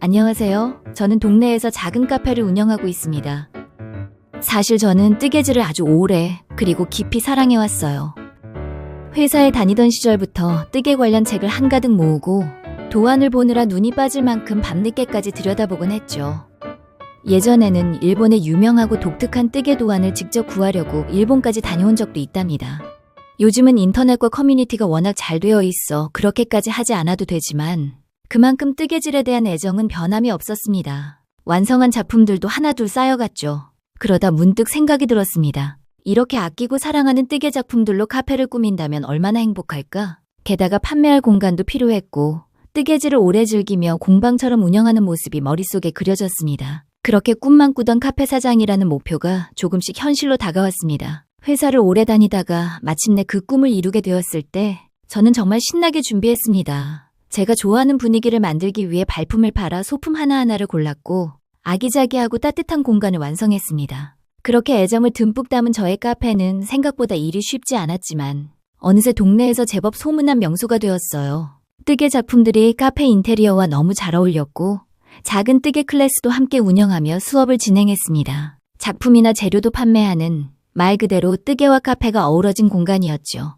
안녕하세요. 저는 동네에서 작은 카페를 운영하고 있습니다. 사실 저는 뜨개질을 아주 오래 그리고 깊이 사랑해왔어요. 회사에 다니던 시절부터 뜨개 관련 책을 한가득 모으고 도안을 보느라 눈이 빠질 만큼 밤늦게까지 들여다보곤 했죠. 예전에는 일본의 유명하고 독특한 뜨개 도안을 직접 구하려고 일본까지 다녀온 적도 있답니다. 요즘은 인터넷과 커뮤니티가 워낙 잘 되어 있어 그렇게까지 하지 않아도 되지만 그만큼 뜨개질에 대한 애정은 변함이 없었습니다. 완성한 작품들도 하나둘 쌓여갔죠. 그러다 문득 생각이 들었습니다. 이렇게 아끼고 사랑하는 뜨개 작품들로 카페를 꾸민다면 얼마나 행복할까? 게다가 판매할 공간도 필요했고 뜨개질을 오래 즐기며 공방처럼 운영하는 모습이 머릿속에 그려졌습니다. 그렇게 꿈만 꾸던 카페 사장이라는 목표가 조금씩 현실로 다가왔습니다. 회사를 오래 다니다가 마침내 그 꿈을 이루게 되었을 때 저는 정말 신나게 준비했습니다. 제가 좋아하는 분위기를 만들기 위해 발품을 팔아 소품 하나하나를 골랐고 아기자기하고 따뜻한 공간을 완성했습니다. 그렇게 애정을 듬뿍 담은 저의 카페는 생각보다 일이 쉽지 않았지만 어느새 동네에서 제법 소문난 명소가 되었어요. 뜨개 작품들이 카페 인테리어와 너무 잘 어울렸고 작은 뜨개 클래스도 함께 운영하며 수업을 진행했습니다. 작품이나 재료도 판매하는 말 그대로 뜨개와 카페가 어우러진 공간이었죠.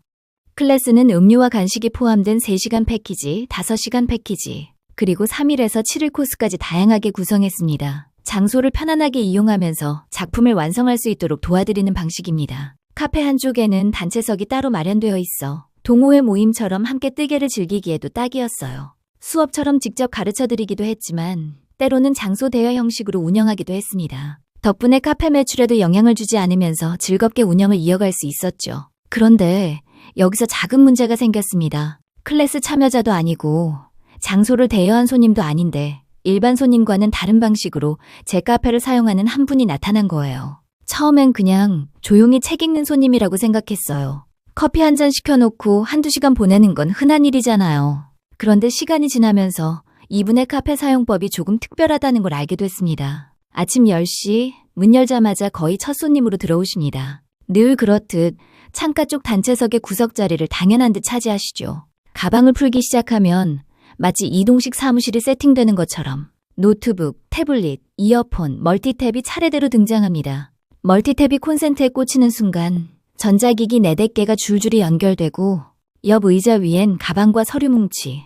클래스는 음료와 간식이 포함된 3시간 패키지, 5시간 패키지, 그리고 3일에서 7일 코스까지 다양하게 구성했습니다. 장소를 편안하게 이용하면서 작품을 완성할 수 있도록 도와드리는 방식입니다. 카페 한쪽에는 단체석이 따로 마련되어 있어 동호회 모임처럼 함께 뜨개를 즐기기에도 딱이었어요. 수업처럼 직접 가르쳐드리기도 했지만 때로는 장소 대여 형식으로 운영하기도 했습니다. 덕분에 카페 매출에도 영향을 주지 않으면서 즐겁게 운영을 이어갈 수 있었죠. 그런데 여기서 작은 문제가 생겼습니다. 클래스 참여자도 아니고 장소를 대여한 손님도 아닌데 일반 손님과는 다른 방식으로 제 카페를 사용하는 한 분이 나타난 거예요. 처음엔 그냥 조용히 책 읽는 손님이라고 생각했어요. 커피 한 잔 시켜놓고 한두 시간 보내는 건 흔한 일이잖아요. 그런데 시간이 지나면서 이분의 카페 사용법이 조금 특별하다는 걸 알게 됐습니다. 아침 10시 문 열자마자 거의 첫 손님으로 들어오십니다. 늘 그렇듯 창가 쪽 단체석의 구석자리를 당연한 듯 차지하시죠. 가방을 풀기 시작하면 마치 이동식 사무실이 세팅되는 것처럼 노트북, 태블릿, 이어폰, 멀티탭이 차례대로 등장합니다. 멀티탭이 콘센트에 꽂히는 순간 전자기기 4-5개가 줄줄이 연결되고 옆 의자 위엔 가방과 서류 뭉치,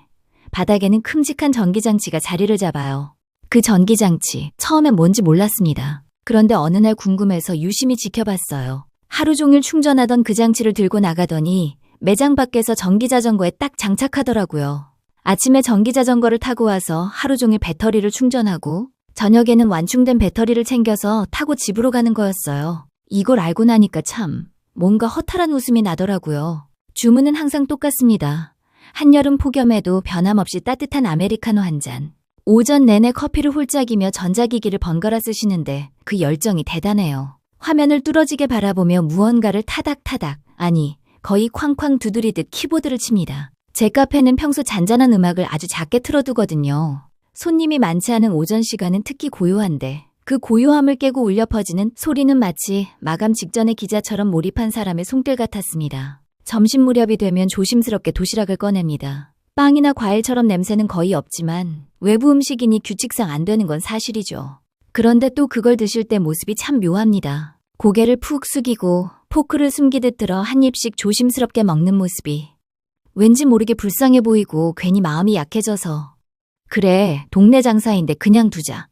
바닥에는 큼직한 전기장치가 자리를 잡아요. 그 전기장치, 처음엔 뭔지 몰랐습니다. 그런데 어느 날 궁금해서 유심히 지켜봤어요. 하루 종일 충전하던 그 장치를 들고 나가더니 매장 밖에서 전기자전거에 딱 장착하더라고요. 아침에 전기자전거를 타고 와서 하루 종일 배터리를 충전하고 저녁에는 완충된 배터리를 챙겨서 타고 집으로 가는 거였어요. 이걸 알고 나니까 참 뭔가 허탈한 웃음이 나더라고요. 주문은 항상 똑같습니다. 한여름 폭염에도 변함없이 따뜻한 아메리카노 한 잔. 오전 내내 커피를 홀짝이며 전자기기를 번갈아 쓰시는데 그 열정이 대단해요. 화면을 뚫어지게 바라보며 무언가를 타닥타닥, 아니 거의 쾅쾅 두드리듯 키보드를 칩니다. 제 카페는 평소 잔잔한 음악을 아주 작게 틀어두거든요. 손님이 많지 않은 오전 시간은 특히 고요한데 그 고요함을 깨고 울려 퍼지는 소리는 마치 마감 직전의 기자처럼 몰입한 사람의 손길 같았습니다. 점심 무렵이 되면 조심스럽게 도시락을 꺼냅니다. 빵이나 과일처럼 냄새는 거의 없지만 외부 음식이니 규칙상 안 되는 건 사실이죠. 그런데 또 그걸 드실 때 모습이 참 묘합니다. 고개를 푹 숙이고 포크를 숨기듯 들어 한 입씩 조심스럽게 먹는 모습이 왠지 모르게 불쌍해 보이고 괜히 마음이 약해져서 그래, 동네 장사인데 그냥 두자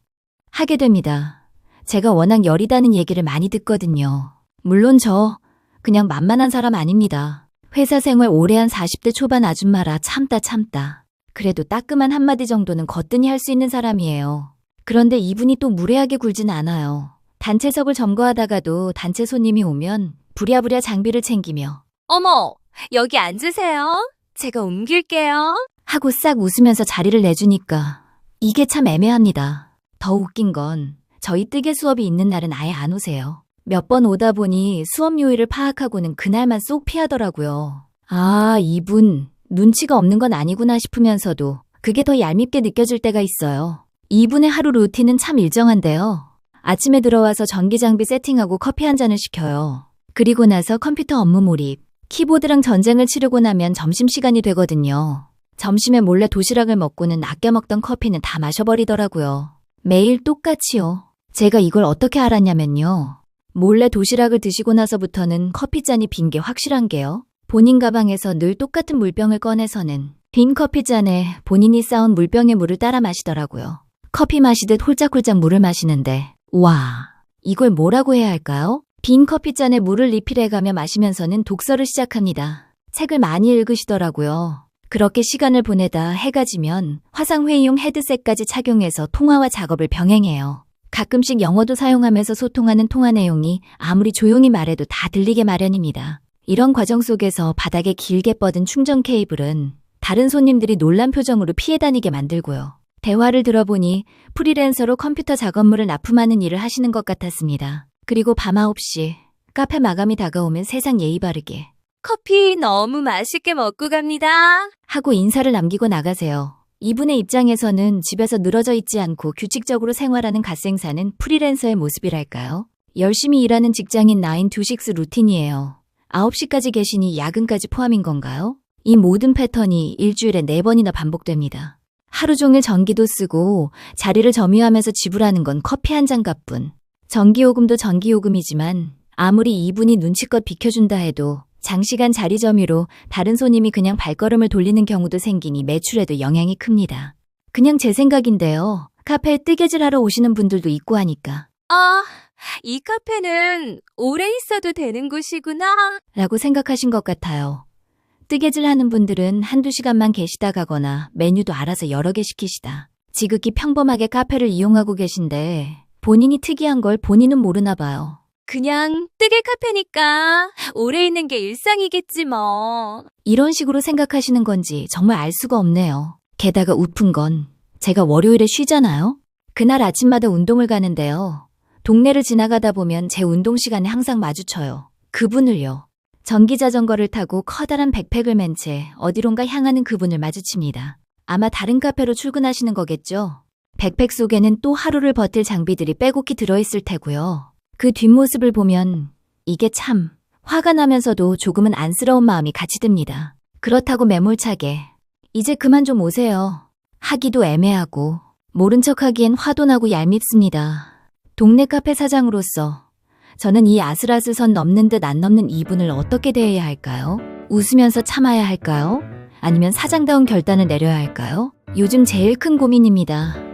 하게 됩니다. 제가 워낙 여리다는 얘기를 많이 듣거든요. 물론 저 그냥 만만한 사람 아닙니다. 회사 생활 오래 한 40대 초반 아줌마라 참다. 그래도 따끔한 한마디 정도는 거뜬히 할 수 있는 사람이에요. 그런데 이분이 또 무례하게 굴진 않아요. 단체석을 점거하다가도 단체 손님이 오면 부랴부랴 장비를 챙기며 어머, 여기 앉으세요. 제가 옮길게요. 하고 싹 웃으면서 자리를 내주니까 이게 참 애매합니다. 더 웃긴 건 저희 뜨개 수업이 있는 날은 아예 안 오세요. 몇 번 오다 보니 수업 요일을 파악하고는 그날만 쏙 피하더라고요. 아, 이분 눈치가 없는 건 아니구나 싶으면서도 그게 더 얄밉게 느껴질 때가 있어요. 이분의 하루 루틴은 참 일정한데요. 아침에 들어와서 전기장비 세팅하고 커피 한 잔을 시켜요. 그리고 나서 컴퓨터 업무 몰입, 키보드랑 전쟁을 치르고 나면 점심시간이 되거든요. 점심에 몰래 도시락을 먹고는 아껴 먹던 커피는 다 마셔버리더라고요. 매일 똑같이요. 제가 이걸 어떻게 알았냐면요. 몰래 도시락을 드시고 나서부터는 커피잔이 빈 게 확실한 게요. 본인 가방에서 늘 똑같은 물병을 꺼내서는 빈 커피잔에 본인이 쌓은 물병의 물을 따라 마시더라고요. 커피 마시듯 홀짝홀짝 물을 마시는데 와, 이걸 뭐라고 해야 할까요? 빈 커피잔에 물을 리필해가며 마시면서는 독서를 시작합니다. 책을 많이 읽으시더라고요. 그렇게 시간을 보내다 해가 지면 화상회의용 헤드셋까지 착용해서 통화와 작업을 병행해요. 가끔씩 영어도 사용하면서 소통하는 통화 내용이 아무리 조용히 말해도 다 들리게 마련입니다. 이런 과정 속에서 바닥에 길게 뻗은 충전 케이블은 다른 손님들이 놀란 표정으로 피해 다니게 만들고요. 대화를 들어보니 프리랜서로 컴퓨터 작업물을 납품하는 일을 하시는 것 같았습니다. 그리고 밤 9시 카페 마감이 다가오면 세상 예의 바르게 커피 너무 맛있게 먹고 갑니다. 하고 인사를 남기고 나가세요. 이분의 입장에서는 집에서 늘어져 있지 않고 규칙적으로 생활하는 갓생사는 프리랜서의 모습이랄까요? 열심히 일하는 직장인 9to6 루틴이에요. 9시까지 계시니 야근까지 포함인 건가요? 이 모든 패턴이 일주일에 4번이나 반복됩니다. 하루 종일 전기도 쓰고 자리를 점유하면서 지불하는 건 커피 한 잔 값뿐. 전기요금도 전기요금이지만 아무리 이분이 눈치껏 비켜준다 해도 장시간 자리 점유로 다른 손님이 그냥 발걸음을 돌리는 경우도 생기니 매출에도 영향이 큽니다. 그냥 제 생각인데요. 카페에 뜨개질하러 오시는 분들도 있고 하니까 아, 이 카페는 오래 있어도 되는 곳이구나. 라고 생각하신 것 같아요. 뜨개질 하는 분들은 한두 시간만 계시다 가거나 메뉴도 알아서 여러 개 시키시다. 지극히 평범하게 카페를 이용하고 계신데 본인이 특이한 걸 본인은 모르나 봐요. 그냥 뜨개 카페니까 오래 있는 게 일상이겠지 뭐. 이런 식으로 생각하시는 건지 정말 알 수가 없네요. 게다가 웃픈 건 제가 월요일에 쉬잖아요. 그날 아침마다 운동을 가는데요. 동네를 지나가다 보면 제 운동 시간에 항상 마주쳐요. 그분을요. 전기자전거를 타고 커다란 백팩을 맨 채 어디론가 향하는 그분을 마주칩니다. 아마 다른 카페로 출근하시는 거겠죠? 백팩 속에는 또 하루를 버틸 장비들이 빼곡히 들어있을 테고요. 그 뒷모습을 보면 이게 참 화가 나면서도 조금은 안쓰러운 마음이 같이 듭니다. 그렇다고 매몰차게 이제 그만 좀 오세요 하기도 애매하고 모른 척하기엔 화도 나고 얄밉습니다. 동네 카페 사장으로서 저는 이 아슬아슬 선 넘는 듯 안 넘는 이분을 어떻게 대해야 할까요? 웃으면서 참아야 할까요? 아니면 사장다운 결단을 내려야 할까요? 요즘 제일 큰 고민입니다.